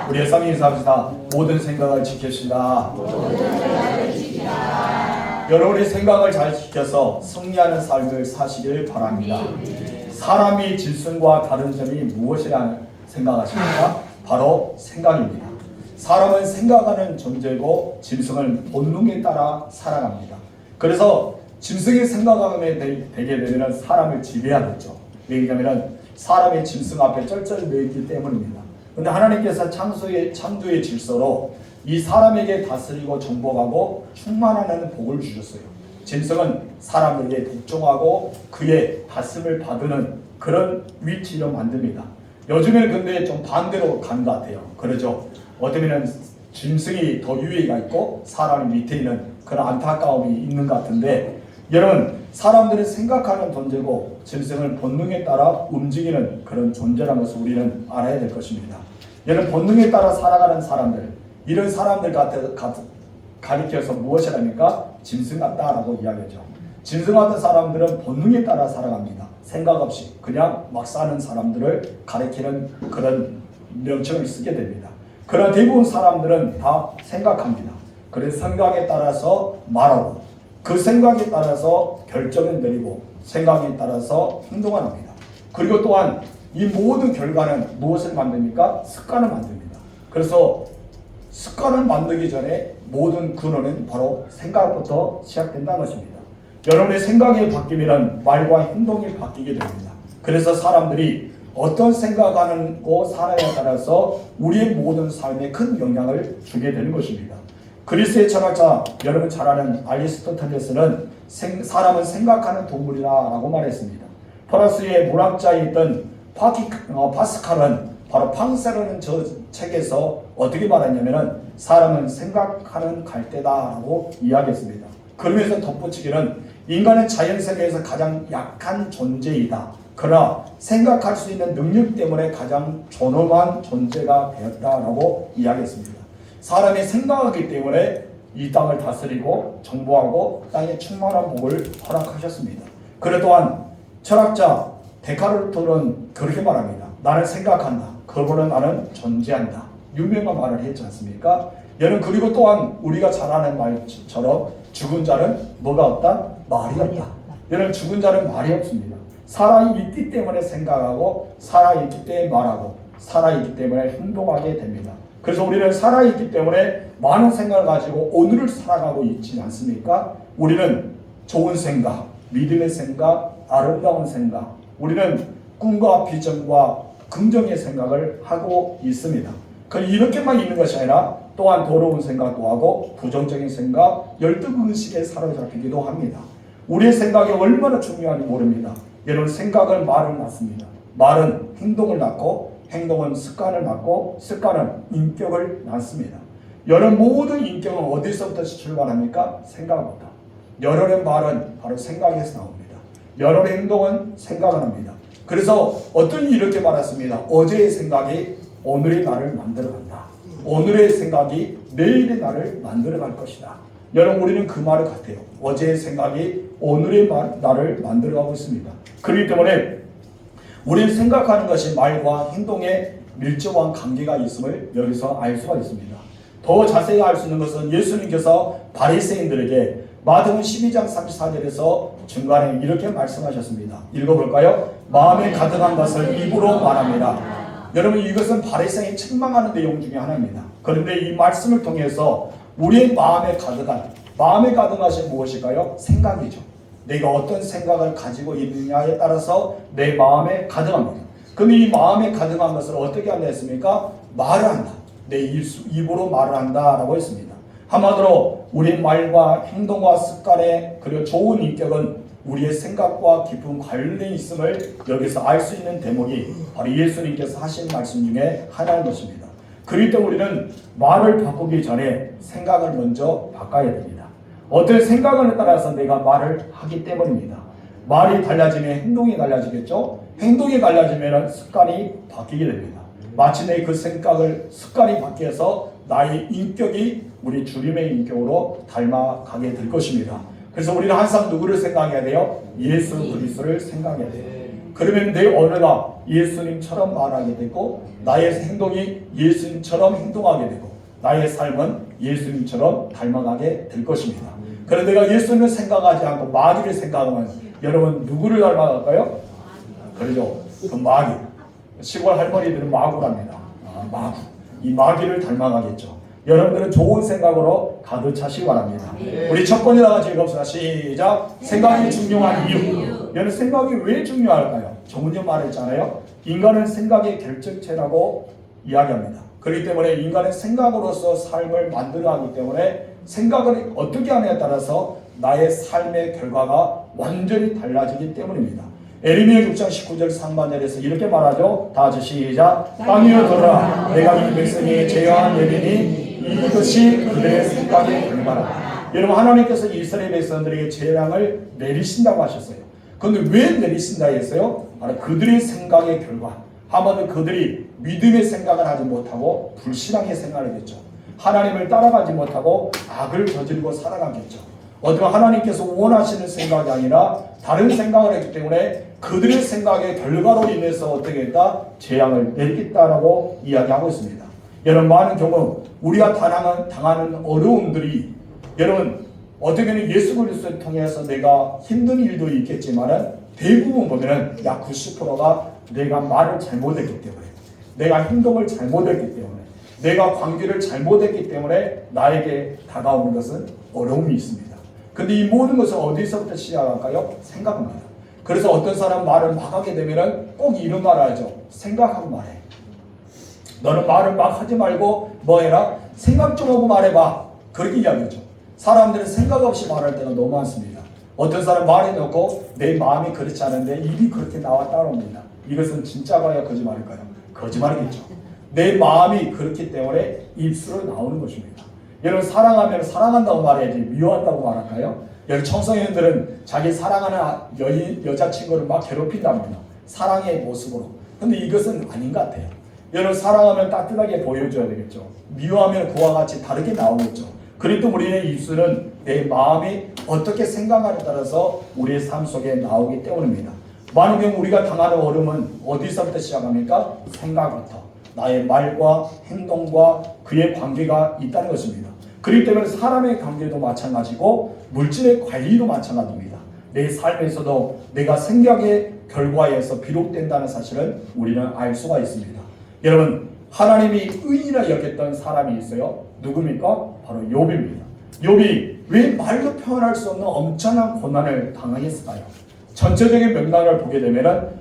우리의 쌍이 인사합시다. 모든 생각을 지킵시다. 여러분의 생각을 잘 지켜서 승리하는 삶을 사시길 바랍니다. 사람이 짐승과 다른 점이 무엇이라 생각하십니까? 바로 생각입니다. 사람은 생각하는 존재고 짐승은 본능에 따라 살아갑니다. 그래서 짐승이 생각하게 되게 되면 사람을 지배하겠죠. 왜냐하면 사람이 짐승 앞에 쩔쩔 매있기 때문입니다. 근데 하나님께서 창조의 질서로 이 사람에게 다스리고 정복하고 충만하는 복을 주셨어요. 짐승은 사람에게 복종하고 그의 다스림을 받는 그런 위치로 만듭니다. 요즘에는 근데 좀 반대로 간 것 같아요. 그러죠. 어쩌면 짐승이 더 유해가 있고 사람이 밑에 있는 그런 안타까움이 있는 것 같은데, 여러분, 사람들은 생각하는 존재고 짐승은 본능에 따라 움직이는 그런 존재라는 것을 우리는 알아야 될 것입니다. 여러분, 본능에 따라 살아가는 사람들, 이런 사람들 가리켜서 무엇이랍니까? 짐승 같다라고 이야기하죠. 짐승 같은 사람들은 본능에 따라 살아갑니다. 생각 없이 그냥 막 사는 사람들을 가리키는 그런 명칭을 쓰게 됩니다. 그러나 대부분 사람들은 다 생각합니다. 그래서 생각에 따라서 말하고, 그 생각에 따라서 결정을 내리고, 생각에 따라서 행동을 합니다. 그리고 또한 이 모든 결과는 무엇을 만듭니까? 습관을 만듭니다. 그래서 습관을 만들기 전에 모든 근원은 바로 생각부터 시작된다는 것입니다. 여러분의 생각이 바뀌면 말과 행동이 바뀌게 됩니다. 그래서 사람들이 어떤 생각하고 살아에 따라서 우리의 모든 삶에 큰 영향을 주게 되는 것입니다. 그리스의 철학자, 여러분 잘 아는 아리스토텔레스는 사람은 생각하는 동물이라고 말했습니다. 프랑스의 문학자였던 파스칼은 바로 팡세라는 저 책에서 어떻게 말했냐면은 사람은 생각하는 갈대다라고 이야기했습니다. 그러면서 덧붙이기는 인간은 자연세계에서 가장 약한 존재이다. 그러나 생각할 수 있는 능력 때문에 가장 존엄한 존재가 되었다라고 이야기했습니다. 사람이 생각하기 때문에 이 땅을 다스리고 정복하고 땅에 충만한 복을 허락하셨습니다. 그래 또한 철학자 데카르트는 그렇게 말합니다. 나는 생각한다. 그러므로 나는 존재한다. 유명한 말을 했지 않습니까? 여러분, 그리고 또한 우리가 잘 아는 말처럼 죽은 자는 뭐가 없다? 말이 없다. 여러분, 죽은 자는 말이 없습니다. 살아있기 때문에 생각하고, 살아있기 때문에 말하고, 살아있기 때문에 행동하게 됩니다. 그래서 우리는 살아있기 때문에 많은 생각을 가지고 오늘을 살아가고 있지 않습니까? 우리는 좋은 생각, 믿음의 생각, 아름다운 생각, 우리는 꿈과 비전과 긍정의 생각을 하고 있습니다. 이렇게만 있는 것이 아니라 또한 더러운 생각도 하고 부정적인 생각, 열등의식에 사로잡히기도 합니다. 우리의 생각이 얼마나 중요한지 모릅니다. 여러분, 생각은 말을 낳습니다. 말은 행동을 낳고, 행동은 습관을 낳고, 습관은 인격을 낳습니다. 여러분, 모든 인격은 어디서부터 출발합니까? 생각부터. 여러분의 말은 바로 생각에서 나옵니다. 여러분의 행동은 생각을 합니다. 그래서 어떤 이렇게 말했습니다. 어제의 생각이 오늘의 나를 만들어간다. 오늘의 생각이 내일의 나를 만들어갈 것이다. 여러분, 우리는 그 말을 같아요. 어제의 생각이 오늘의 나를 만들어가고 있습니다. 그렇기 때문에 우리는 생각하는 것이 말과 행동에 밀접한 관계가 있음을 여기서 알 수가 있습니다. 더 자세히 알 수 있는 것은 예수님께서 바리새인들에게 마태복음 12장 34절에서 중간에 이렇게 말씀하셨습니다. 읽어볼까요? 마음에 가득한 것을 입으로 말합니다. 여러분, 이것은 바리새인이 책망하는 내용 중에 하나입니다. 그런데 이 말씀을 통해서 우리의 마음에 가득한 것이 무엇일까요? 생각이죠. 내가 어떤 생각을 가지고 있느냐에 따라서 내 마음에 가득합니다. 그럼 이 마음에 가득한 것을 어떻게 한다 했습니까? 말을 한다. 내 입으로 말을 한다라고 했습니다. 한마디로 우리 말과 행동과 습관에, 그리고 좋은 인격은 우리의 생각과 깊은 관련이 있음을 여기서 알 수 있는 대목이 바로 예수님께서 하신 말씀 중에 하나인 것입니다. 그렇기 때문에 우리는 말을 바꾸기 전에 생각을 먼저 바꿔야 됩니다. 어떤 생각을 따라서 내가 말을 하기 때문입니다. 말이 달라지면 행동이 달라지겠죠. 행동이 달라지면 습관이 바뀌게 됩니다. 마침내 그 습관이 바뀌어서 나의 인격이 우리 주님의 인격으로 닮아가게 될 것입니다. 그래서 우리는 항상 누구를 생각해야 돼요? 예수 그리스도를 생각해야 돼요. 그러면 내 언어가 예수님처럼 말하게 되고 나의 행동이 예수님처럼 행동하게 되고 나의 삶은 예수님처럼 닮아가게 될 것입니다. 그런데 내가 예수님을 생각하지 않고 마귀를 생각하면 여러분 누구를 닮아갈까요? 그러죠. 그 마귀. 시골 할머니들은 마구랍니다. 마구. 이 마귀를 닮아가겠죠. 여러분들은 좋은 생각으로 가득 차시기 바랍니다. 우리 첫 번째 다 같이 읽읍시다. 시작. 생각이 중요한 이유. 여러분 생각이 왜 중요할까요? 조금 말했잖아요. 인간은 생각의 결정체라고 이야기합니다. 그렇기 때문에 인간은 생각으로서 삶을 만들어가기 때문에 생각을 어떻게 하느냐에 따라서 나의 삶의 결과가 완전히 달라지기 때문입니다. 에레미야 6장 19절 상반절에서 이렇게 말하죠. 다 같이 시작. 땅이여 들으라. 내가 이 백성이 제어한 예민이 이것이 그들의 생각의 결과라. 여러분 하나님께서 이스라엘 백성들에게 재앙을 내리신다고 하셨어요. 그런데 왜 내리신다 했어요? 바로 그들의 생각의 결과. 한번은 그들이 믿음의 생각을 하지 못하고 불신앙의 생각을 했죠. 하나님을 따라가지 못하고 악을 저지르고 살아가겠죠. 어떻게 하나님께서 원하시는 생각이 아니라 다른 생각을 했기 때문에 그들의 생각의 결과로 인해서 어떻게 했다? 재앙을 내리겠다라고 이야기하고 있습니다. 여러분 많은 경우 우리가 당하는 어려움들이 여러분 어떻게는 예수 그리스도를 통해서 내가 힘든 일도 있겠지만 대부분 보면은 약 90%가 내가 말을 잘못했기 때문에 내가 행동을 잘못했기 때문에 내가 관계를 잘못했기 때문에 나에게 다가오는 것은 어려움이 있습니다. 근데 이 모든 것은 어디서부터 시작할까요? 생각입니다. 그래서 어떤 사람 말을 막 하게 되면은 꼭 이런 말을 하죠. 생각하고 말해. 너는 말을 막 하지 말고 뭐 해라? 생각 좀 하고 말해봐. 그렇게 이야기하죠. 사람들은 생각 없이 말할 때가 너무 많습니다. 어떤 사람 말해놓고 내 마음이 그렇지 않은데 입이 그렇게 나왔다 옵니다. 이것은 진짜가요? 거짓말일까요? 거짓말이겠죠. 내 마음이 그렇기 때문에 입술로 나오는 것입니다. 여러분 사랑하면 사랑한다고 말해야지 미워한다고 말할까요? 여기 청소년들은 자기 사랑하는 여자친구를 막 괴롭힌답니다. 사랑의 모습으로. 근데 이것은 아닌 것 같아요. 여러분 사랑하면 따뜻하게 보여줘야 되겠죠. 미워하면 그와 같이 다르게 나오겠죠. 그리고 또 우리의 입술은 내 마음이 어떻게 생각하냐에 따라서 우리의 삶 속에 나오기 때문입니다. 많은 경우 우리가 당하는 어려움은 어디서부터 시작합니까? 생각부터. 나의 말과 행동과 그의 관계가 있다는 것입니다. 그렇기 때문에 사람의 관계도 마찬가지고 물질의 관리도 마찬가지입니다. 내 삶에서도 내가 생각의 결과에서 비롯된다는 사실은 우리는 알 수가 있습니다. 여러분 하나님이 의인이라 여겼던 사람이 있어요. 누굽니까? 바로 욥입니다. 욥이 왜 말로 표현할 수 없는 엄청난 고난을 당하겠을까요? 전체적인 맥락을 보게 되면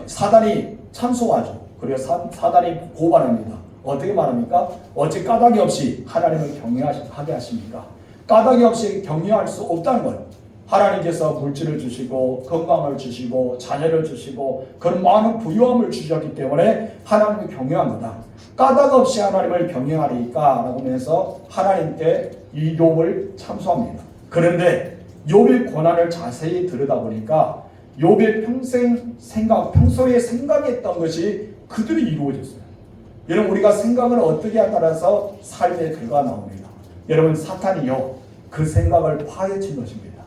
사단이 참소하죠. 그리고 사단이 고발합니다. 어떻게 말합니까? 어찌 까닭이 없이 하나님을 경외하게 하십니까? 까닭이 없이 경외할 수 없다는 거예요. 하나님께서 물질을 주시고 건강을 주시고 자녀를 주시고 그런 많은 부유함을 주셨기 때문에 하나님을 경외한 거다. 까닭 없이 하나님을 경외하리까 라고 하면서 하나님께 이 욥을 참소합니다. 그런데 욥의 고난을 자세히 들여다보니까 욥의 평소에 생각했던 것이 그들이 이루어졌어요. 여러분 우리가 생각을 어떻게 하냐에 따라서 삶의 결과가 나옵니다. 여러분 사탄이요 그 생각을 파헤친 것입니다.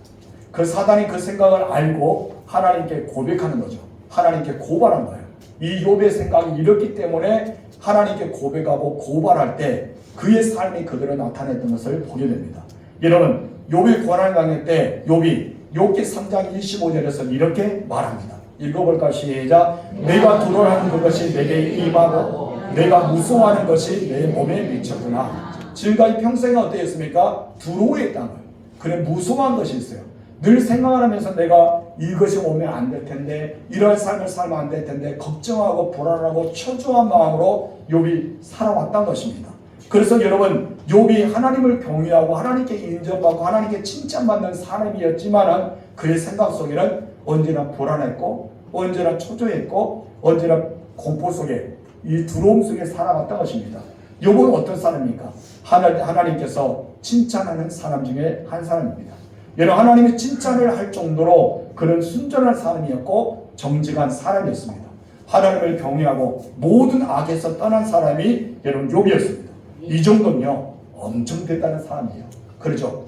그 사단이 그 생각을 알고 하나님께 고백하는 거죠. 하나님께 고발한 거예요. 이 욥의 생각이 이렇기 때문에 하나님께 고백하고 고발할 때 그의 삶이 그대로 나타냈던 것을 보게 됩니다. 여러분 욥의 고난을 당할 때 욥이 욥기 3장 25절에서 이렇게 말합니다. 읽어볼까 시작. 내가 두려워하는 그것이 내게 임하고 내가 무서워하는 것이 내 몸에 미쳤구나. 지금까지 평생에 어땠습니까? 두려워했다는 거예요. 그래 무서워한 것이 있어요. 늘 생각하면서 내가 이것이 오면 안 될 텐데 이런 삶을 살면 안 될 텐데 걱정하고 불안하고 초조한 마음으로 욥이 살아왔던 것입니다. 그래서 여러분 욥이 하나님을 경외하고 하나님께 인정받고 하나님께 칭찬받는 사람이었지만 그의 생각 속에는 언제나 불안했고 언제나 초조했고 언제나 공포 속에 이 두려움 속에 살아갔던 것입니다. 욥은 어떤 사람입니까? 하나님께서 칭찬하는 사람 중에 한 사람입니다. 여러분 하나님의 칭찬을 할 정도로 그런 순전한 사람이었고 정직한 사람이었습니다. 하나님을 경외하고 모든 악에서 떠난 사람이 여러분 욥이었습니다. 이 정도면요 엄청 대단한 사람이에요. 그렇죠?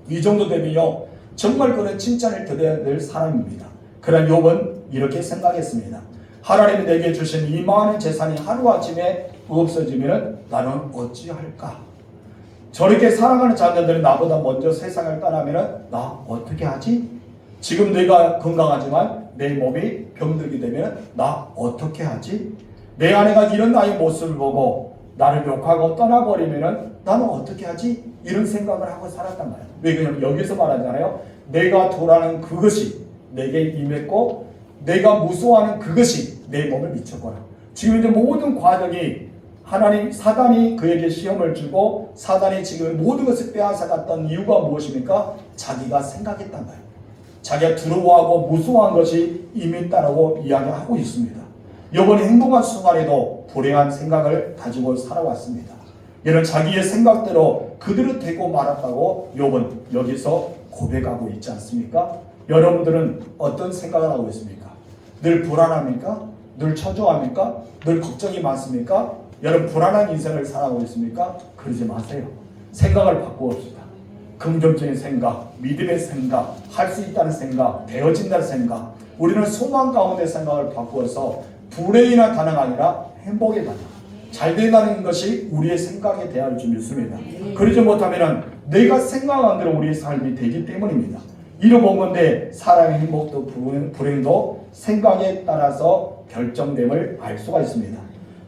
이 정도 되면요 정말 그런 칭찬을 드려야 될 사람입니다. 그러나 욥은 이렇게 생각했습니다. 하나님이 내게 주신 이 많은 재산이 하루아침에 없어지면 나는 어찌할까? 저렇게 사랑하는 자녀들이 나보다 먼저 세상을 떠나면 나 어떻게 하지? 지금 내가 건강하지만 내 몸이 병들게 되면 나 어떻게 하지? 내 아내가 이런 나의 모습을 보고 나를 욕하고 떠나버리면 나는 어떻게 하지? 이런 생각을 하고 살았단 말이에요. 왜 그러냐면 여기서 말하잖아요. 내가 도라는 그것이 내게 임했고 내가 무서워하는 그것이 내 몸을 미쳤거라. 지금 이제 모든 과정이 하나님 사단이 그에게 시험을 주고 사단이 지금 모든 것을 빼앗아갔던 이유가 무엇입니까? 자기가 생각했단 말이에요. 자기가 두려워하고 무서워한 것이 임했다라고 이야기하고 있습니다. 욥은 행복한 순간에도 불행한 생각을 가지고 살아왔습니다. 이런 자기의 생각대로 그대로 되고 말았다고 욥은 여기서 고백하고 있지 않습니까? 여러분들은 어떤 생각을 하고 있습니까? 늘 불안합니까? 늘 초조합니까? 늘 걱정이 많습니까? 여러분 불안한 인생을 살아가고 있습니까? 그러지 마세요. 생각을 바꾸옵시다. 긍정적인 생각, 믿음의 생각, 할 수 있다는 생각, 되어진다는 생각. 우리는 소망 가운데 생각을 바꾸어서 불행이나 단어가 아니라 행복의 단어. 잘 된다는 것이 우리의 생각에 대할 줄 믿습니다. 그러지 못하면 내가 생각한 대로 우리의 삶이 되기 때문입니다. 이뤄본 건데 사람의 행복도 불행도 생각에 따라서 결정됨을 알 수가 있습니다.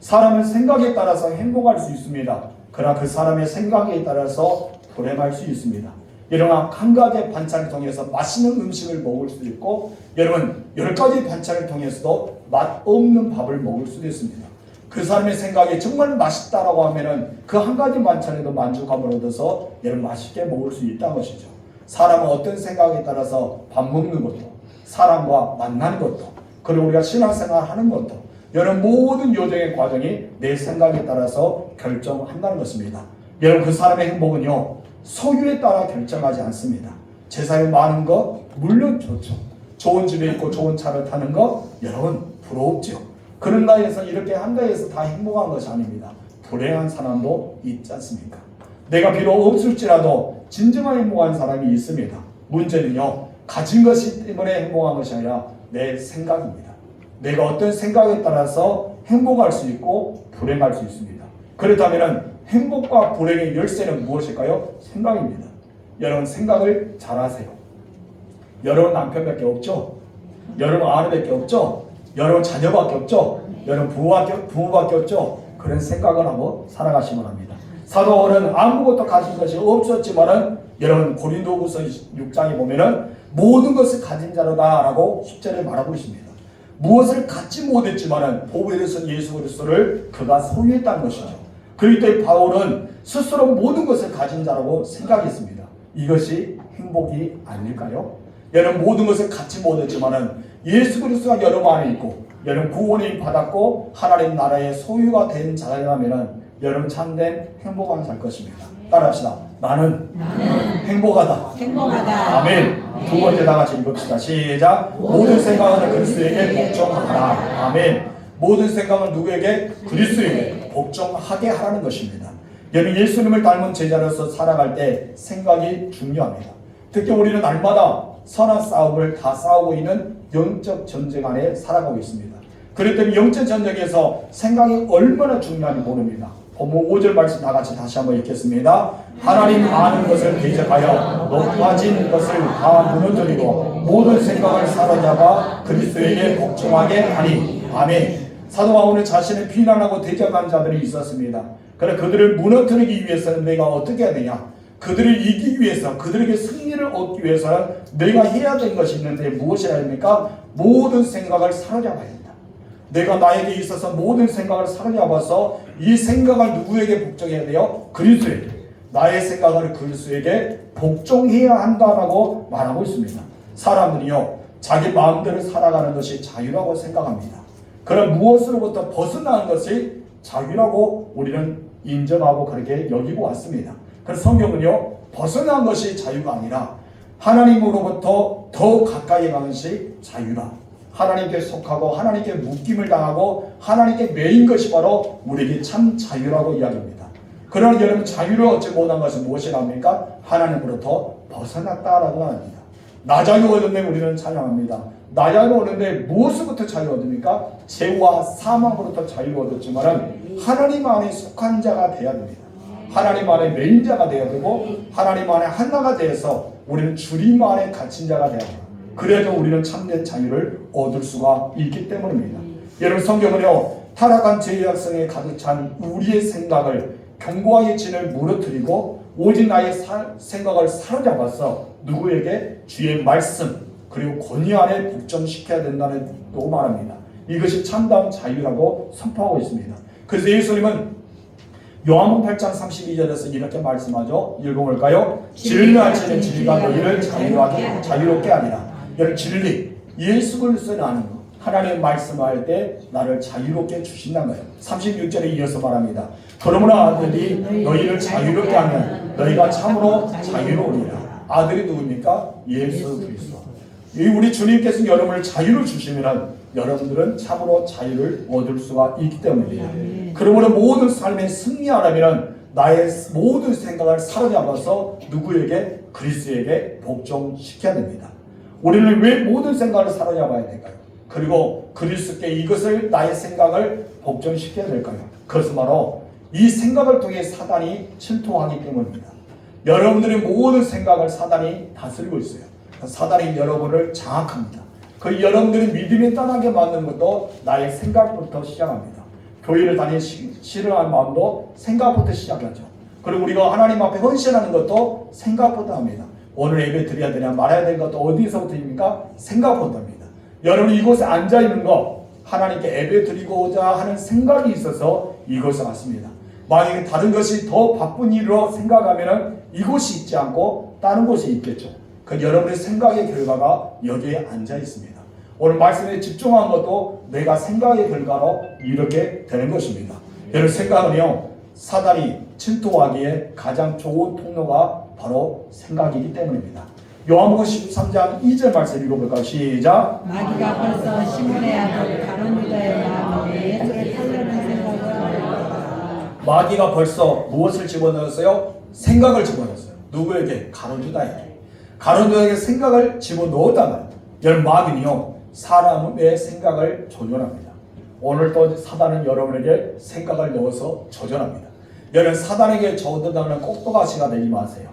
사람은 생각에 따라서 행복할 수 있습니다. 그러나 그 사람의 생각에 따라서 불행할 수 있습니다. 여러분 한 가지 반찬을 통해서 맛있는 음식을 먹을 수도 있고 여러분 10가지 반찬을 통해서도 맛없는 밥을 먹을 수도 있습니다. 그 사람의 생각이 정말 맛있다라고 하면은 그 한 가지 반찬에도 만족감을 얻어서 여러분 맛있게 먹을 수 있다는 것이죠. 사람은 어떤 생각에 따라서 밥 먹는 것도 사람과 만나는 것도 그리고 우리가 신앙생활 하는 것도 여러분 모든 요정의 과정이 내 생각에 따라서 결정한다는 것입니다. 여러분 그 사람의 행복은요 소유에 따라 결정하지 않습니다. 재산이 많은 것 물론 좋죠. 좋은 집에 있고 좋은 차를 타는 것 여러분 부러웠죠. 그런다 해서 이렇게 한다 해서 다 행복한 것이 아닙니다. 불행한 사람도 있지 않습니까? 내가 비록 없을지라도 진정한 행복한 사람이 있습니다. 문제는요 가진 것이 때문에 행복한 것이 아니라 내 생각입니다. 내가 어떤 생각에 따라서 행복할 수 있고 불행할 수 있습니다. 그렇다면 행복과 불행의 열쇠는 무엇일까요? 생각입니다. 여러분 생각을 잘하세요. 여러분 남편밖에 없죠? 여러분 아내밖에 없죠? 여러분 자녀밖에 없죠? 여러분 부모밖에 없죠? 그런 생각을 하고 살아가시면 합니다. 사도 바울은 아무것도 가진 것이 없었지만은 여러분 고린도후서 6장에 보면은 모든 것을 가진 자로다라고 10절에 말하고 있습니다. 무엇을 갖지 못했지만은 보배를 쓴 예수 그리스도를 그가 소유했다는 것이죠. 그렇기 때문에 바울은 스스로 모든 것을 가진 자라고 생각했습니다. 이것이 행복이 아닐까요? 여러분 모든 것을 갖지 못했지만은 예수 그리스도가 여러분 안에 있고 여러분 구원을 받았고 하나님 나라의 소유가 된 자라면은 여러분 참된 행복한 살 것입니다. 따라합시다. 나는 행복하다. 아멘. 두 번째 다 같이 읽읍시다. 시작. 모든 생각은 그리스도에게 복종하라. 아멘. 모든 생각은 누구에게? 그리스도에게 복종하게 하라는 것입니다. 여러분 예수님을 닮은 제자로서 살아갈 때 생각이 중요합니다. 특히 우리는 날마다 선한 싸움을 다 싸우고 있는 영적 전쟁 안에 살아가고 있습니다. 그렇기 때문에 영적 전쟁에서 생각이 얼마나 중요한지 모릅니다. 본문 5절 말씀 다 같이 다시 한번 읽겠습니다. 하나님 아는 것을 대적하여 높아진 것을 다 무너뜨리고 모든 생각을 사로잡아 그리스도에게 복종하게 하니. 아멘. 사도 바울은 자신을 비난하고 대적한 자들이 있었습니다. 그래 그들을 무너뜨리기 위해서는 내가 어떻게 해야 되냐? 그들을 이기기 위해서 그들에게 승리를 얻기 위해서는 내가 해야 되는 것이 있는데 무엇이라 합니까? 모든 생각을 사로잡아야 된다. 내가 나에게 있어서 모든 생각을 사로잡아서 이 생각을 누구에게 복종해야 돼요? 그리스도에게. 나의 생각을 그리스도에게 복종해야 한다라고 말하고 있습니다. 사람들이요 자기 마음대로 살아가는 것이 자유라고 생각합니다. 그런 무엇으로부터 벗어나는 것이 자유라고 우리는 인정하고 그렇게 여기고 왔습니다. 그래서 성경은요 벗어난 것이 자유가 아니라 하나님으로부터 더 가까이 가는 것이 자유라. 하나님께 속하고 하나님께 묶임을 당하고 하나님께 매인 것이 바로 우리에게 참 자유라고 이야기합니다. 그러나 여러분 자유를 얻지 못한 것은 무엇이랍니까? 하나님으로부터 벗어났다라고 합니다. 나 자유 얻었네 우리는 찬양합니다. 나약이 오는데 무엇으로부터 자유 얻습니까? 죄와 사망으로부터 자유 얻었지만은 하나님 안에 속한 자가 되어야 됩니다. 하나님 안에 매인자가 되어야 되고 하나님 안에 하나가 되어서 우리는 주님 안에 갇힌 자가 되어야 됩니다. 그래야 우리는 참된 자유를 얻을 수가 있기 때문입니다. 여러분 성경은요 타락한 죄의 악성에 가득 찬 우리의 생각을 견고하게 진을 무너뜨리고 오직 나의 생각을 사로잡아서 누구에게 주의 말씀 그리고 권위 안에 복종시켜야 된다는 또 말합니다. 이것이 참다운 자유라고 선포하고 있습니다. 그래서 예수님은 요한복음 8장 32절에서 이렇게 말씀하죠. 읽어볼까요? 진리하시는 진리가 너희를 자유롭게 하리라. 여러분 진리, 예수 그리스도를 아는 것, 하나님 말씀할 때 나를 자유롭게 주신다는 거예요. 36절에 이어서 말합니다. 그러므로 아들이 너희를 자유롭게 하면 너희가 참으로 자유로우리라. 아들이 누굽니까? 예수 그리스도. 우리 주님께서 여러분을 자유를 주시면 여러분들은 참으로 자유를 얻을 수가 있기 때문입니다. 그러므로 모든 삶에 승리하려면 나의 모든 생각을 사로잡아서 누구에게? 그리스도에게 복종시켜야 됩니다. 우리는 왜 모든 생각을 사로잡아야 될까요? 그리고 그리스도께 이것을 나의 생각을 복종시켜야 될까요? 그것은 바로 이 생각을 통해 사단이 침투하기 때문입니다. 여러분들의 모든 생각을 사단이 다스리고 있어요. 사단이 여러분을 장악합니다. 그 여러분들이 믿음에 떠나게 만드는 것도 나의 생각부터 시작합니다. 교회를 다니기 싫어하는 마음도 생각부터 시작하죠. 그리고 우리가 하나님 앞에 헌신하는 것도 생각부터 합니다. 오늘 예배 드려야 되냐 말아야 될 것도 어디서부터입니까? 생각부터입니다. 여러분 이곳에 앉아있는 거 하나님께 예배 드리고자 하는 생각이 있어서 이곳에 왔습니다. 만약에 다른 것이 더 바쁜 일로 생각하면 이곳이 있지 않고 다른 곳이 있겠죠. 그 여러분의 생각의 결과가 여기에 앉아 있습니다. 오늘 말씀에 집중한 것도 내가 생각의 결과로 이렇게 되는 것입니다. 여러분 생각은요 사단이 침투하기에 가장 좋은 통로가 바로 생각이기 때문입니다. 요한복음 13장 2절 말씀 읽어볼까요? 시작. 마귀가 벌써 시몬의 아들 가룟 유다의 마음에 예수를 살려는 생각을 하였다. 마귀가 벌써 무엇을 집어넣었어요? 생각을 집어넣었어요. 누구에게? 가룟 유다에게. 가룟 유다에게 생각을 집어넣었다면 여러분 마귀는요 사람의 생각을 조절합니다. 오늘 또 사단은 여러분에게 생각을 넣어서 조절합니다. 여러분 사단에게 조절하는 꼭두가시가 되지 마세요.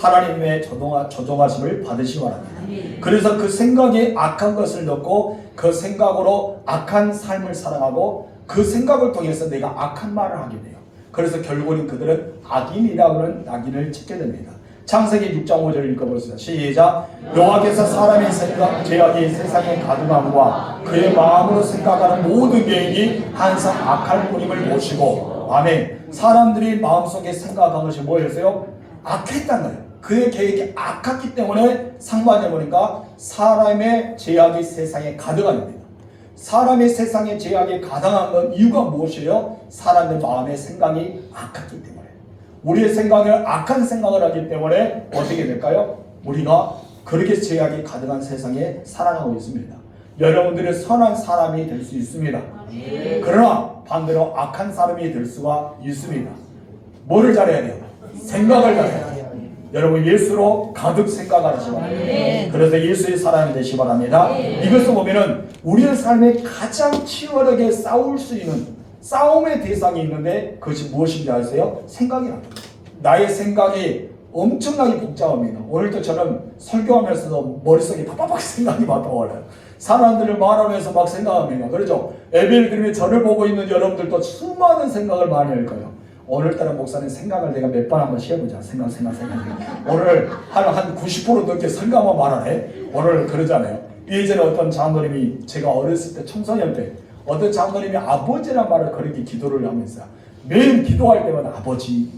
하나님의 조종하심을 받으시기 바랍니다. 그래서 그 생각에 악한 것을 넣고 그 생각으로 악한 삶을 살아가고 그 생각을 통해서 내가 악한 말을 하게 돼요. 그래서 결국은 그들은 악인이라고 하는 낙인을 찍게 됩니다. 창세기 6장 5절 읽어보세요. 시작. 여호와께서 사람의 생각, 죄악이 세상에 가득함과 그의 마음으로 생각하는 모든 계획이 항상 악할 뿐임을 보시고. 아멘. 사람들이 마음속에 생각한 것이 뭐였어요? 악했다는 거예요. 그의 계획이 악했기 때문에 상관해 보니까 사람의 죄악이 세상에 가득합니다. 사람의 세상에 죄악이 가득한 건 이유가 무엇이에요? 사람의 마음의 생각이 악했기 때문에. 우리의 생각을 악한 생각을 하기 때문에 어떻게 될까요? 우리가 그렇게 죄악이 가득한 세상에 살아가고 있습니다. 여러분들은 선한 사람이 될 수 있습니다. 그러나 반대로 악한 사람이 될 수가 있습니다. 뭐를 잘해야 돼요? 생각을 잘해야 돼요. 여러분 예수로 가득 생각하시기 바랍니다. 그래서 예수의 사람이 되시기 바랍니다. 이것을 보면은 우리의 삶에 가장 치열하게 싸울 수 있는 싸움의 대상이 있는데 그것이 무엇인지 아세요? 생각이랍니다. 나의 생각이 엄청나게 복잡합니다. 오늘도 저는 설교하면서도 머릿속에 팍팍팍 생각이 막 떠올라요. 사람들을 말하면서 막 생각합니다. 그렇죠? 예배를 드리면 저를 보고 있는 여러분들도 수많은 생각을 많이 할 거예요. 오늘따라 목사님 생각을 내가 몇 번 한번 쉬어보자. 생각. 오늘 한 90% 넘게 생각만 말하네. 오늘 그러잖아요. 예전에 어떤 장로님이 제가 어렸을 때 청소년 때 어떤 장로님이 아버지란 말을 그렇게 기도를 하면서 매일 기도할 때마다 아버지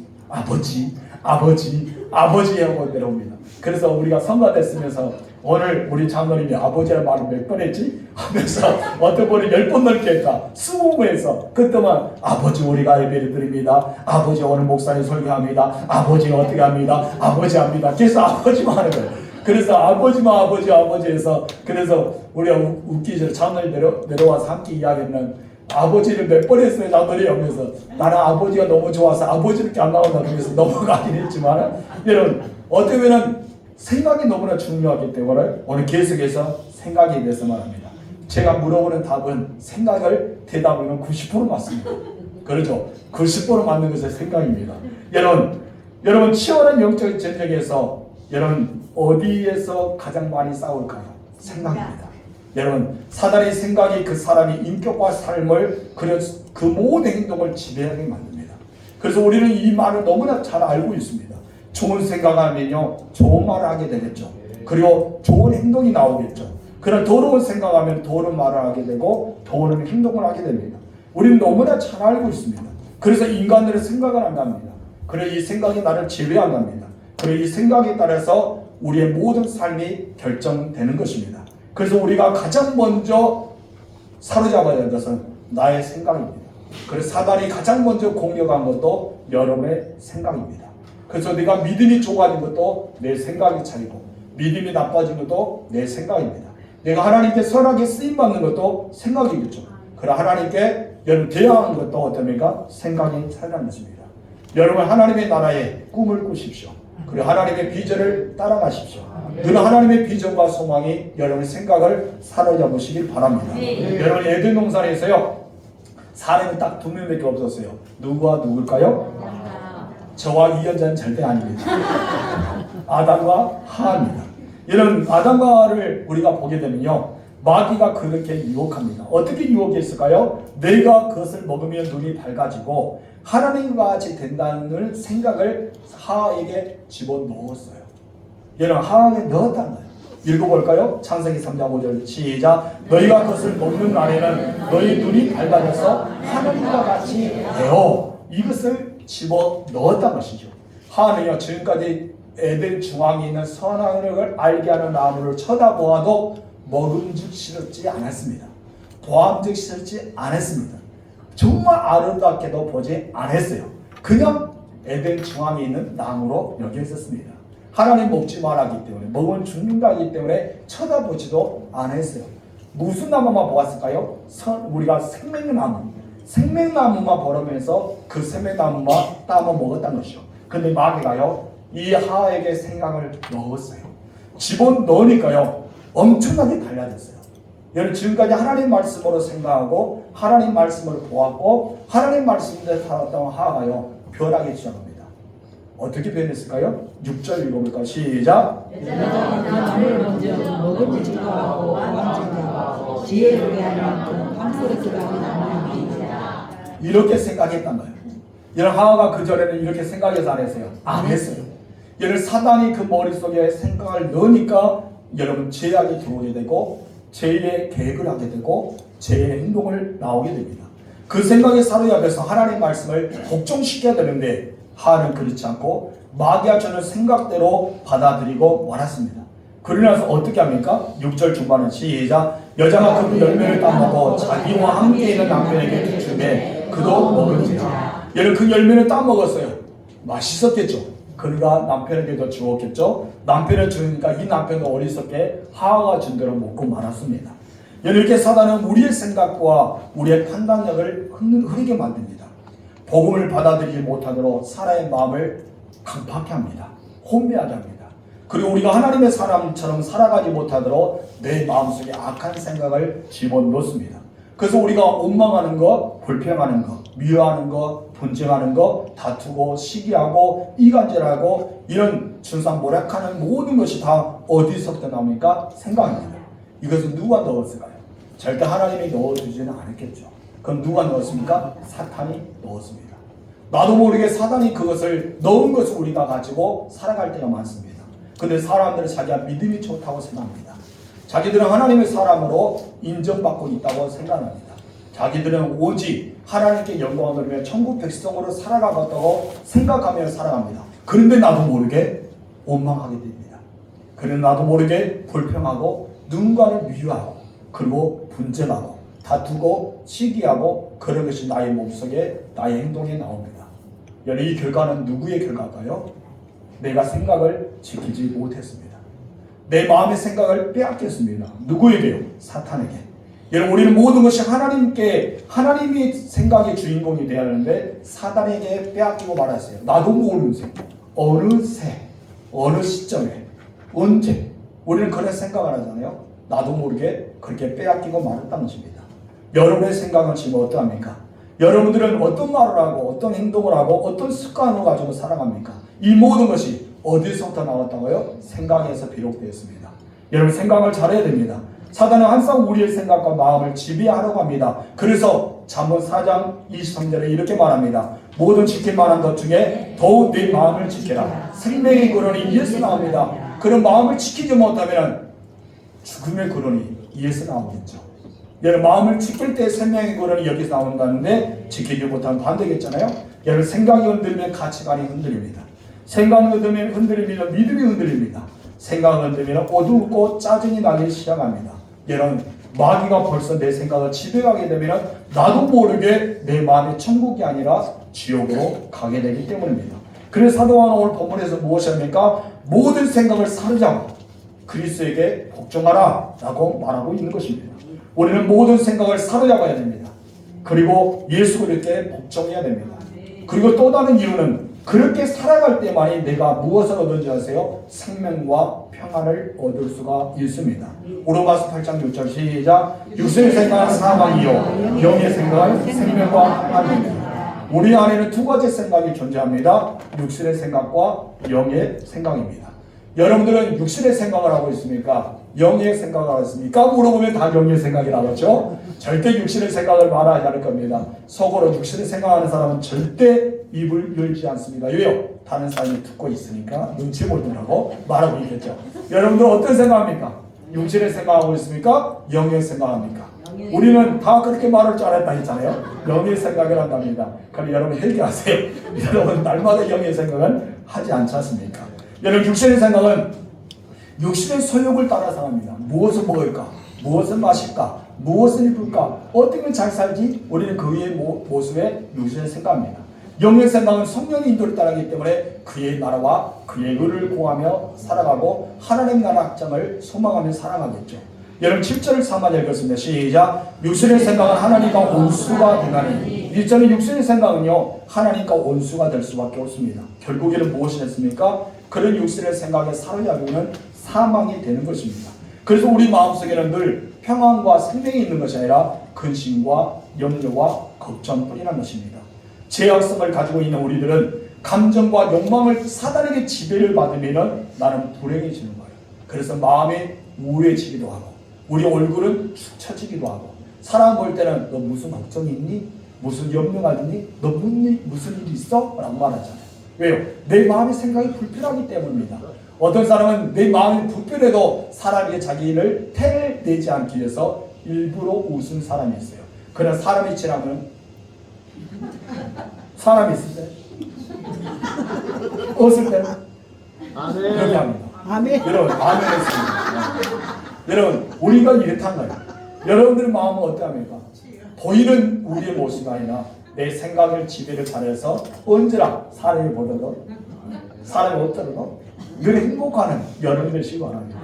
하고 내려옵니다. 그래서 우리가 성가대 쓰면서 오늘 우리 장로님이 아버지란 말을 몇 번 했지? 하면서 어떤 분이 10번 넘게 했다. 20번에서 그때만 아버지 우리가 예배를 드립니다. 아버지 오늘 목사님 설교합니다. 아버지 어떻게 합니다. 아버지 합니다. 계속 아버지만 하는 거예요. 그래서 아버지만 아버지해서 그래서 우리가 웃기 전에 장로님 내려와서 함께 이야기하면 아버지를 몇 번 했어요. 장로님 하면서 나는 아버지가 너무 좋아서 아버지밖에 안 나온다 그래서 넘어가긴 했지만 여러분 어떻게 보면 생각이 너무나 중요하기 때문에 오늘 계속해서 생각에 대해서 말합니다. 제가 물어보는 답은 생각을 대답하면 90% 맞습니다. 그렇죠? 90% 맞는 것은 생각입니다. 여러분 치열한 영적 전쟁에서 여러분 어디에서 가장 많이 싸울까요? 생각입니다. 여러분 사단의 생각이 그 사람의 인격과 삶을 그 모든 행동을 지배하게 만듭니다. 그래서 우리는 이 말을 너무나 잘 알고 있습니다. 좋은 생각하면요 좋은 말을 하게 되겠죠. 그리고 좋은 행동이 나오겠죠. 그런 더러운 생각하면 더러운 말을 하게 되고 더러운 행동을 하게 됩니다. 우리는 너무나 잘 알고 있습니다. 그래서 인간들은 생각을 한답니다. 그래서 이 생각이 나를 지배한답니다. 그래서 이 생각에 따라서 우리의 모든 삶이 결정되는 것입니다. 그래서 우리가 가장 먼저 사로잡아야 할 것은 나의 생각입니다. 그래서 사단이 가장 먼저 공격한 것도 여러분의 생각입니다. 그래서 내가 믿음이 좋아진 것도 내 생각이 차이고 믿음이 나빠진 것도 내 생각입니다. 내가 하나님께 선하게 쓰임받는 것도 생각이겠죠. 그리고 하나님께 여러분 대항하는 것도 어떻습니까? 생각이 차이라는 것입니다. 여러분 하나님의 나라에 꿈을 꾸십시오. 그리고 하나님의 비전을 따라가십시오. 늘 하나님의 비전과 소망이 여러분의 생각을 사로잡으시길 바랍니다. 여러분 에덴 동산에서요 사람은 딱 두 명밖에 없었어요. 누구와 누굴까요? 저와 이현자는 절대 아닙니다. 아담과 하와입니다. 이런 아담과 하와를 우리가 보게 되면요 마귀가 그렇게 유혹합니다. 어떻게 유혹했을까요? 내가 그것을 먹으면 눈이 밝아지고 하나님과 같이 된다는 생각을 하와에게 집어넣었어요. 여러분 하와에 넣었다는 거예요. 읽어볼까요? 창세기 3장 5절 시작. 너희가 그것을 먹는 날에는 너희 눈이 밝아져서 하나님과 같이 되어 이것을 집어넣었다는 것이죠. 하와는요 지금까지 에덴 중앙에 있는 선악을 알게 하는 나무를 쳐다보아도 먹음직스럽지 않았습니다. 보암직스럽지 않았습니다. 정말 아름답게도 보지 않았어요. 그냥 에덴 중앙에 있는 나무로 여겼었습니다. 하나님 먹지 말았기 때문에 먹으면 죽는다기 때문에 쳐다보지도 않았어요. 무슨 나무만 보았을까요? 우리가 생명나무만 보면서 그 생명나무만 따먹어 먹었다는 것이죠. 근데 마귀가요 이 하와에게 생각을 넣었어요. 집어넣으니까요 엄청나게 달라졌어요. 여러분 지금까지 하나님 말씀으로 생각하고 하나님 말씀을 보았고 하나님 말씀대로 살았던 하와가요 변하기 시작합니다. 어떻게 변했을까요? 6절 읽어볼까요? 시작. 나무를 먼저 먹은 증거하고 보안 증거하고 지혜롭게 하는 만큼 함스럽기도 하는 나무입니다. 이렇게 생각했단 말이에요. 여러분 하와가 그 전에는 이렇게 생각해서 안 했어요. 안 했어요. 여러분 사단이 그 머릿속에 생각을 넣으니까 여러분 죄악이 들어오게 되고 죄의 계획을 하게 되고 죄의 행동을 나오게 됩니다. 그 생각에 사로잡혀서 하나님 말씀을 복종시켜야 되는데 하와는 그렇지 않고 마귀가 주는 생각대로 받아들이고 말았습니다. 그러나서 어떻게 합니까? 6절 중반은 시작. 여자가 그 열매를 따먹고 자기와 함께 있는 남편에게 주매 그도 먹은지라. 여러분 그 열매를 따먹었어요. 맛있었겠죠. 그러니까 남편에게도 주었겠죠. 남편을 주니까 이 남편도 어리석게 하와가 준 대로 먹고 말았습니다. 이렇게 사단은 우리의 생각과 우리의 판단력을 흐리게 만듭니다. 복음을 받아들이지 못하도록 사람의 마음을 강팍해 합니다. 혼미하게 합니다. 그리고 우리가 하나님의 사람처럼 살아가지 못하도록 내 마음속에 악한 생각을 집어넣습니다. 그래서 우리가 원망하는 것, 불평하는 것, 미워하는 것, 분쟁하는 것, 다투고 시기하고 이간질하고 이런 준상모략하는 모든 것이 다 어디서부터 나옵니까? 생각입니다. 이것은 누가 넣었을까요? 절대 하나님이 넣어주지는 않았겠죠. 그럼 누가 넣었습니까? 사탄이 넣었습니다. 나도 모르게 사단이 그것을 넣은 것을 우리가 가지고 살아갈 때가 많습니다. 근데 사람들은 자기가 믿음이 좋다고 생각합니다. 자기들은 하나님의 사람으로 인정받고 있다고 생각합니다. 자기들은 오직 하나님께 영광을 돌리며 천국 백성으로 살아가겠다고 생각하며 살아갑니다. 그런데 나도 모르게 원망하게 됩니다. 그런데 나도 모르게 불평하고 누군가를 미워하고 그리고 분쟁하고 다투고 시기하고 그런 것이 나의 몸속에 나의 행동에 나옵니다. 여러분 이 결과는 누구의 결과일까요? 내가 생각을 지키지 못했습니다. 내 마음의 생각을 빼앗겼습니다. 누구에게요? 사탄에게. 여러분 우리는 모든 것이 하나님이 생각의 주인공이 되어야 하는데 사단에게 빼앗기고 말았어요. 나도 모르면서 어느 시점에 언제 우리는 그런 생각을 하잖아요. 나도 모르게 그렇게 빼앗기고 말았다는 것입니다. 여러분의 생각은 지금 어떠합니까? 여러분들은 어떤 말을 하고 어떤 행동을 하고 어떤 습관을 가지고 살아갑니까? 이 모든 것이 어디서부터 나왔다고요? 생각에서 비롯되었습니다. 여러분 생각을 잘해야 됩니다. 사단은 항상 우리의 생각과 마음을 지배하려고 합니다. 그래서 잠언 4장 23절에 이렇게 말합니다. 모든 지킬 만한 것 중에 더욱 내 마음을 지켜라. 생명의 근원이 이에서 나옵니다. 그런 마음을 지키지 못하면 죽음의 근원이 이에서 나오겠죠. 여러분 마음을 지킬 때 생명의 근원이 여기서 나온다는데 지키지 못하면 반대겠잖아요. 여러분 생각이 흔들리면 가치관이 흔들립니다. 생각이 흔들리면 믿음이 흔들립니다. 생각이 흔들리면 어둡고 짜증이 나기 시작합니다. 여러분 마귀가 벌써 내 생각을 지배하게 되면 나도 모르게 내 마음이 천국이 아니라 지옥으로 가게 되기 때문입니다. 그래서 사도 바울은 오늘 본문에서 무엇이 합니까? 모든 생각을 사로잡아 그리스도에게 복종하라 라고 말하고 있는 것입니다. 우리는 모든 생각을 사로잡아야 됩니다. 그리고 예수 그리스도께 복종해야 됩니다. 그리고 또 다른 이유는 그렇게 살아갈 때만이 내가 무엇을 얻는지 아세요? 생명과 평안을 얻을 수가 있습니다. 로마서 8장 6절 시작. 육신의 생각은 사망이요 영의 생각은 생명과 평안입니다. 우리 안에는 두 가지 생각이 존재합니다. 육신의 생각과 영의 생각입니다. 여러분들은 육신의 생각을 하고 있습니까? 영의 생각을 하고 있습니까? 물어보면 다 영의 생각이라고 하죠. 절대 육신의 생각을 말하지 않을 겁니다. 속으로 육신의 생각하는 사람은 절대 입을 열지 않습니다. 왜요? 다른 사람이 듣고 있으니까 눈치 보느라고 말하고 있겠죠. 여러분들 어떤 생각합니까? 육신의 생각하고 있습니까? 영의 생각합니까? 우리는 다 그렇게 말할 줄 알았다 했잖아요. 영의 생각을 한답니다. 그럼 여러분 해결하세요. 여러분 날마다 영의 생각은 하지 않지 않습니까? 여러분 육신의 생각은 육신의 소욕을 따라서 합니다. 무엇을 먹을까? 무엇을 마실까? 무엇을 입을까? 어떻게 잘 살지? 우리는 그의 모습에 육신의 생각합니다. 영의 생각은 성령의 인도를 따르기 때문에 그의 나라와 그의 의를 구하며 살아가고 하나님 나라 확장을 소망하며 살아가겠죠. 여러분 7절을 3번 읽었습니다. 시작. 육신의 생각은 하나님과 원수가 되나니. 1절의 육신의 생각은요 하나님과 원수가 될 수밖에 없습니다. 결국에는 무엇이 됐습니까? 그런 육신의 생각에 사로잡으면 사망이 되는 것입니다. 그래서 우리 마음속에는 늘 평안과 생명이 있는 것이 아니라 근심과 염려와 걱정뿐이라는 것입니다. 죄악성을 가지고 있는 우리들은 감정과 욕망을 사단에게 지배를 받으면 나는 불행해지는 거예요. 그래서 마음이 우울해지기도 하고 우리 얼굴은 축 처지기도 하고 사람 볼 때는 너 무슨 걱정이 있니? 무슨 염려가 있니? 너 무슨 일이 있어? 라고 말하잖아요. 왜요? 내 마음의 생각이 불편하기 때문입니다. 어떤 사람은 내 마음이 불편해도 사람에게 자기 일을 태를 내지 않기 위해서 일부러 웃은 사람이 있어요. 그러나 사람이 지나면 사람이 있을 때 웃을 때는 그렇게 합니다. 아멘. 여러분 아멘 했습니다. 여러분 우리가 이렇단 거예요. 여러분들의 마음은 어떠합니까? 보이는 우리의 모습이 아니라 내 생각을 지배를 잘해서 언제나 사람이 보더라도 사람이 어쩌더라도 늘 행복하는 여러분들 시기 바랍니다.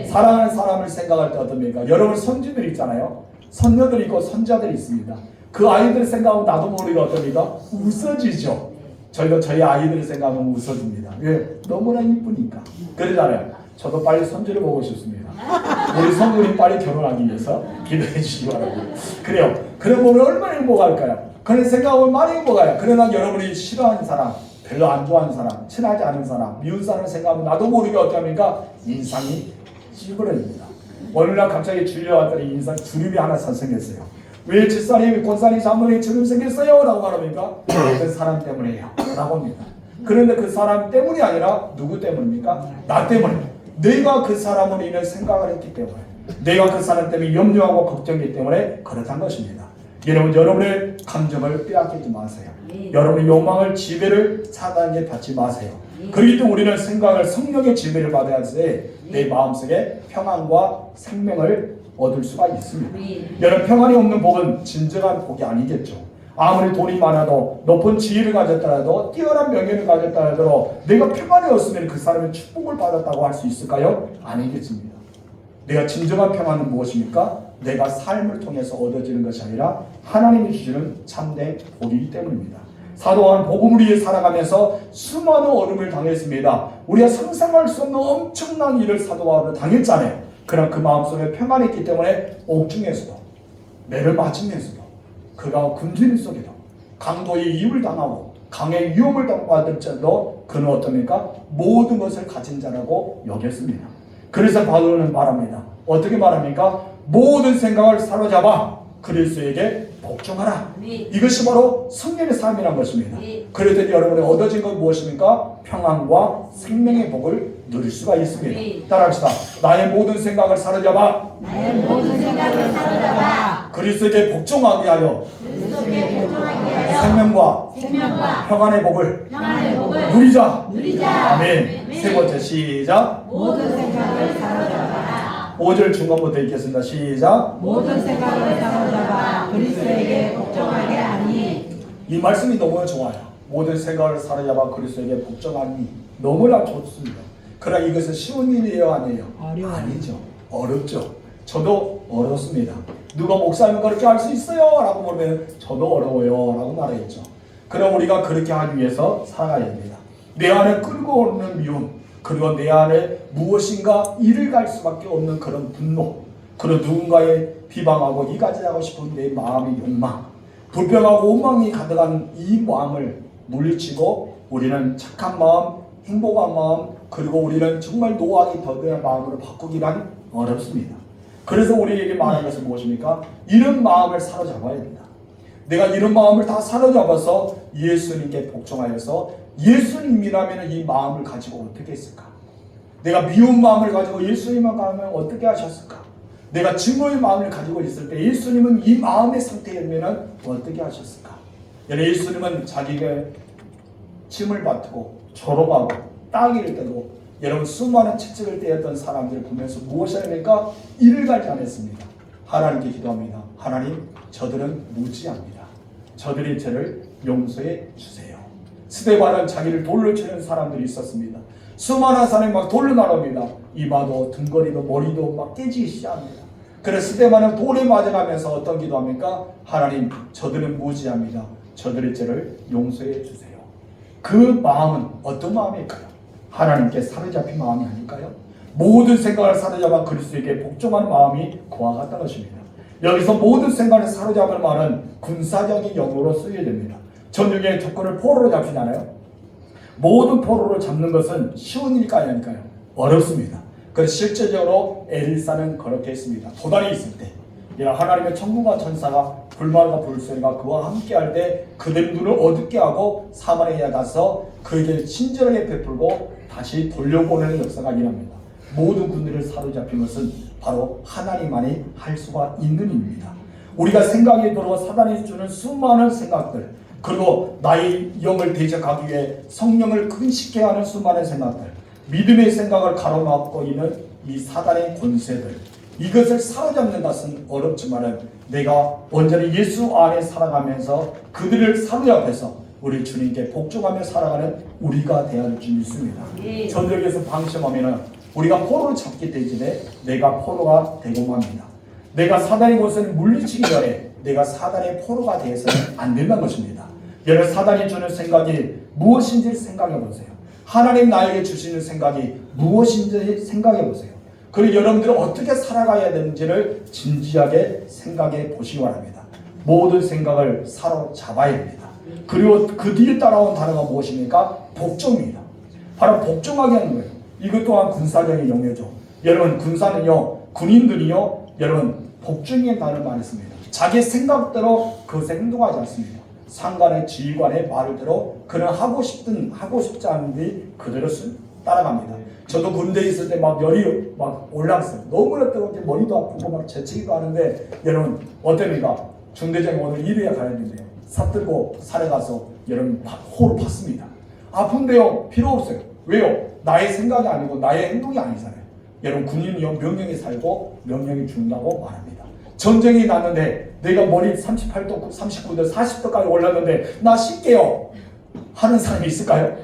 사랑하는 사람을 생각할 때 어떻습니까? 여러분 손주들 있잖아요. 손녀들 있고 손자들 있습니다. 그 아이들 생각하면 나도 모르게 어떻습니까? 웃어지죠. 저희가 저희 아이들 생각하면 웃어집니다. 왜? 너무나 이쁘니까. 그러잖아요. 저도 빨리 손주를 보고 싶습니다. 우리 성군이 빨리 결혼하기 위해서 기도해 주시기 바랍니다. 그래요. 그런 보면 얼마나 행복할까요? 그런 생각하면 많이 행복해요. 그러나 여러분이 싫어하는 사람, 별로 안 좋아하는 사람, 친하지 않은 사람, 미운 사람을 생각하면 나도 모르게 어떡합니까? 인상이 찌그러집니다. 어느 날 갑자기 주려왔더니 인상 주름이 하나 생겼어요. 왜 집사님이 권사님 장모님 주름 생겼어요? 라고 말합니까? 그 사람 때문이에요. 라고 합니다. 그런데 그 사람 때문이 아니라 누구 때문입니까? 나 때문에. 내가 그 사람으로 인해 생각을 했기 때문에 내가 그 사람 때문에 염려하고 걱정이기 때문에 그렇다는 것입니다. 여러분 여러분의 감정을 빼앗기지 마세요. 여러분의 욕망을 지배를 사단에게 받지 마세요. 그렇기 때문에 우리는 생각을 성령의 지배를 받아야 돼 내 마음속에 평안과 생명을 얻을 수가 있습니다. 여러분 평안이 없는 복은 진정한 복이 아니겠죠. 아무리 돈이 많아도 높은 지위를 가졌더라도 뛰어난 명예를 가졌더라도 내가 평안이 없으면 그 사람의 축복을 받았다고 할 수 있을까요? 아니겠습니다. 내가 진정한 평안은 무엇입니까? 내가 삶을 통해서 얻어지는 것이 아니라 하나님이 주시는 참된 복이기 때문입니다. 사도 바울은 복음을 위해 살아가면서 수많은 어려움을 당했습니다. 우리가 상상할 수 없는 엄청난 일을 사도 바울은 당했잖아요. 그러나 그 마음속에 평안이 있기 때문에 옥중에서도 매를 맞으면서도 그가 군진 속에도 강도의 이유를 당하고 강의 위험을 받을지라도 그는 어떻습니까? 모든 것을 가진 자라고 여겼습니다. 그래서 바울은 말합니다. 어떻게 말합니까? 모든 생각을 사로잡아 그리스도에게 복종하라. 이것이 바로 성령의 삶이란 것입니다. 그랬더니 여러분이 얻어진 건 무엇입니까? 평안과 생명의 복을 누릴 수가 있습니다. 따라합시다. 나의 모든 생각을 사로잡아 그리스도에게 복종하게 하여 생명과 평안의 복을 누리자. 아멘. 세 번째 시작. 모든 생각을 사로잡아 5절 중간부터 읽겠습니다. 시작. 모든 생각을 사로잡아 그리스도에게 복종하게 하니. 이 말씀이 너무 좋아요. 모든 생각을 사로잡아 그리스도에게 복종하니 너무나 좋습니다. 그러나 이것은 쉬운 일이에요, 아니에요? 어려워요. 아니죠. 어렵죠. 저도 어렵습니다. 누가 목사님 그렇게 할 수 있어요? 라고 물으면 저도 어려워요 라고 말했죠. 그럼 우리가 그렇게 하기 위해서 살아가야 됩니다. 내 안에 끌고 오는 미움, 그리고 내 안에 무엇인가 일을 갈 수밖에 없는 그런 분노, 그리고 누군가의 비방하고 이가지하고 싶은 내 마음의 욕망, 불평하고 원망이 가득한 이 마음을 물리치고 우리는 착한 마음, 행복한 마음, 그리고 우리는 정말 노하기 더디한 마음으로 바꾸기란 어렵습니다. 그래서 우리에게 말하는 것은 무엇입니까? 이런 마음을 사로잡아야 됩니다. 내가 이런 마음을 다 사로잡아서 예수님께 복종하여서 예수님이라면 이 마음을 가지고 어떻게 했을까? 내가 미운 마음을 가지고 예수님만 가면 어떻게 하셨을까? 내가 증오의 마음을 가지고 있을 때 예수님은 이 마음의 상태이면 어떻게 하셨을까? 예수님은 자기가 침을 뱉고 졸업하고 따귀를 떼고 여러분 수많은 채찍을 떼었던 사람들을 보면서 무엇을 합니까? 이를 갈지 않았습니다. 하나님께 기도합니다. 하나님, 저들은 무지합니다. 저들의 죄를 용서해 주세요. 스데반은 자기를 돌로 치는 사람들이 있었습니다. 수많은 사람이 막 돌로 나릅니다. 이마도 등거리도 머리도 막 깨지기 시작합니다. 그래서 스데반은 돌에 맞아가면서 어떤 기도합니까? 하나님, 저들은 무지합니다. 저들의 죄를 용서해 주세요. 그 마음은 어떤 마음일까요? 하나님께 사로잡힌 마음이 아닐까요? 모든 생각을 사로잡아 그리스도에게 복종하는 마음이 그와 같다는 것입니다. 여기서 모든 생각을 사로잡을 말은 군사적인 용어로 쓰여야 됩니다. 전쟁의 적군을 포로로 잡히잖아요. 모든 포로를 잡는 것은 쉬운 일까요? 아닐까요? 어렵습니다. 그래서 실제적으로 엘사는 그렇게 했습니다. 도단에 있을 때 하나님의 천군과 천사가 불말과 불소리가 그와 함께할 때 그들 눈을 어둡게 하고 사마리아에 가서 그에게 친절하게 베풀고 다시 돌려보내는 역사가 일어납니다. 모든 군대를 사로잡힌 것은 바로 하나님만이 할 수가 있는 일입니다. 우리가 생각에 들어 사단이 주는 수많은 생각들, 그리고 나의 영을 대적하기 위해 성령을 근식해 하는 수많은 생각들, 믿음의 생각을 가로막고 있는 이 사단의 권세들, 이것을 사로잡는 것은 어렵지만 내가 온전히 예수 안에 살아가면서 그들을 사로잡아서 우리 주님께 복종하며 살아가는 우리가 되어야 줄 믿습니다. 전쟁에서 방심하면 우리가 포로를 잡기 때문에 내가 포로가 되고만 합니다. 내가 사단의 것을 물리치기 전에 내가 사단의 포로가 되어서는 안 된다는 것입니다. 여러분, 사단이 주는 생각이 무엇인지 생각해 보세요. 하나님 나에게 주시는 생각이 무엇인지 생각해 보세요. 그리고 여러분들은 어떻게 살아가야 되는지를 진지하게 생각해 보시기 바랍니다. 모든 생각을 사로잡아야 됩니다. 그리고 그 뒤에 따라온 단어가 무엇입니까? 복종입니다. 바로 복종하게 하는 거예요. 이것 또한 군사적인 용어죠. 여러분, 군사는요, 군인들이요, 여러분, 복종의 단어를 많이 씁니다. 자기 생각대로 그것에 행동하지 않습니다. 상관의 지휘관의 말을 들어 그는 하고 싶든 하고 싶지 않은지 그대로 따라갑니다. 저도 군대에 있을 때 막 열이 막 올라왔어요. 너무나 뜨겁게 머리도 아프고 막 재채기도 하는데 여러분 어땠습니까? 중대장이 오늘 일해야 가야 된대요. 삽들고 산에 가서 여러분 호를 팠습니다. 아픈데요? 필요 없어요. 왜요? 나의 생각이 아니고 나의 행동이 아니잖아요. 여러분 군인이요 명령이 살고 명령이 죽는다고 말합니다. 전쟁이 났는데 내가 머리 38도, 39도, 40도까지 올랐는데 나 쉴게요 하는 사람이 있을까요?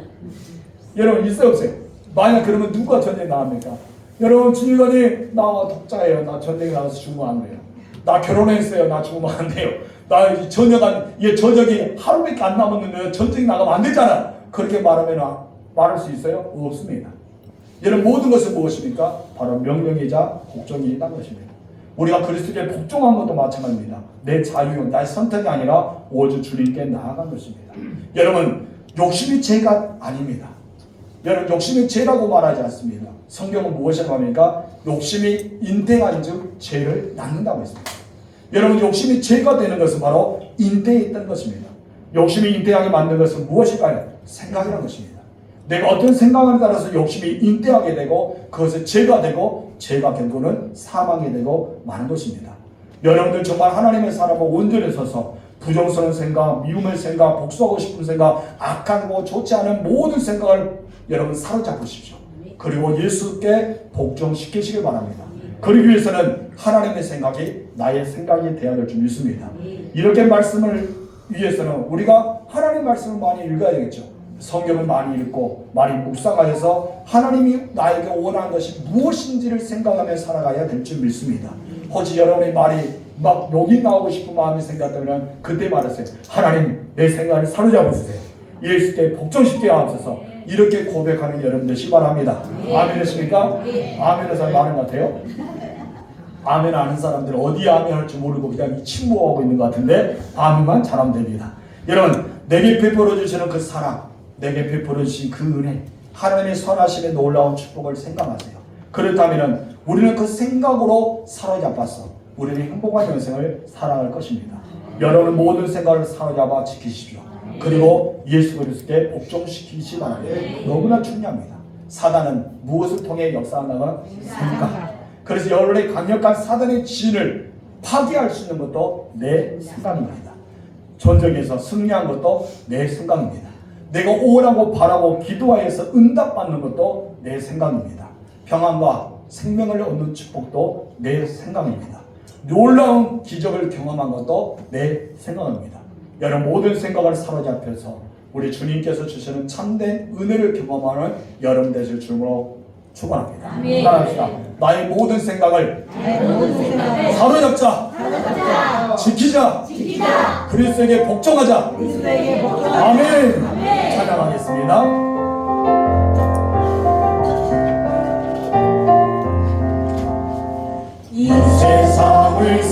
여러분 있어요 없어요? 만약 그러면 누가 전쟁 나갑니까? 여러분 지휘관이 나 독자예요. 나 전쟁에 나가서 죽으면 안 돼요. 나 결혼했어요. 나 죽으면 안 돼요. 나 저녁이 하루밖에 안 남았는데 전쟁 나가면 안 되잖아. 그렇게 말하면 말할 수 있어요? 없습니다. 이런 모든 것은 무엇입니까? 바로 명령이자 복종이라는 것입니다. 우리가 그리스도께 복종한 것도 마찬가지입니다. 내 자유, 나의 선택이 아니라 오직 주님께 나아간 것입니다. 여러분, 욕심이 죄가 아닙니다. 여러분, 욕심이 죄라고 말하지 않습니다. 성경은 무엇이라고 합니까? 욕심이 인태한 즉 죄를 낳는다고 했습니다. 여러분, 욕심이 죄가 되는 것은 바로 인태에 있던 것입니다. 욕심이 인태하게 만든 것은 무엇일까요? 생각이라는 것입니다. 내가 어떤 생각에 따라서 욕심이 인태하게 되고 그것은 죄가 되고 죄가 결국은 사망이 되고 마는 것입니다. 여러분들 정말 하나님의 사람은 온전히 서서 부정스러운 생각, 미움의 생각, 복수하고 싶은 생각, 악한 거 좋지 않은 모든 생각을 여러분 사로잡으십시오. 그리고 예수께 복종시키시길 바랍니다. 그러기 위해서는 하나님의 생각이 나의 생각이 되어야 될 줄 믿습니다. 이렇게 말씀을 위해서는 우리가 하나님 말씀을 많이 읽어야 되겠죠. 성경을 많이 읽고 많이 묵상하 해서 하나님이 나에게 원하는 것이 무엇인지를 생각하며 살아가야 될 줄 믿습니다. 혹시 여러분의 말이 막 욕이 나오고 싶은 마음이 생겼다면 그때 말하세요. 하나님, 내 생각을 사로잡으세요. 예수께 복종시키게 하옵소서. 이렇게 고백하는 여러분 되시기 바랍니다. 아멘 하십니까? 아멘 하는 사람 많은 것 같아요. 아멘 아는 사람들은 어디 아멘 할지 모르고 그냥 침묵하고 있는 것 같은데 아멘만 잘하면 됩니다. 여러분, 내게 베풀어 주시는 그 사랑, 내게 베풀어 주신 그 은혜, 하나님의 선하심의 놀라운 축복을 생각하세요. 그렇다면 우리는 그 생각으로 사로잡아서 우리는 행복한 인생을 살아갈 것입니다. 여러분은 모든 생각을 사로잡아 지키십시오. 그리고 예수 그리스도께 복종시키시 바랍니다. 너무나 중요합니다. 사단은 무엇을 통해 역사한다고? 생각. 그래서 여러분의 강력한 사단의 진을 파괴할 수 있는 것도 내 생각입니다. 전쟁에서 승리한 것도 내 생각입니다. 내가 오라고 바라고 기도하여서 응답받는 것도 내 생각입니다. 평안과 생명을 얻는 축복도 내 생각입니다. 놀라운 기적을 경험한 것도 내 생각입니다. 여러분, 모든 생각을 사로잡혀서 우리 주님께서 주시는 참된 은혜를 경험하는 여러분 되실 줄로 축원합니다. 따라합시다. 나의 모든 생각을 사로잡자. 지키자. 그리스도에게 복종하자. 아멘. 찬양하겠습니다. 이 세상을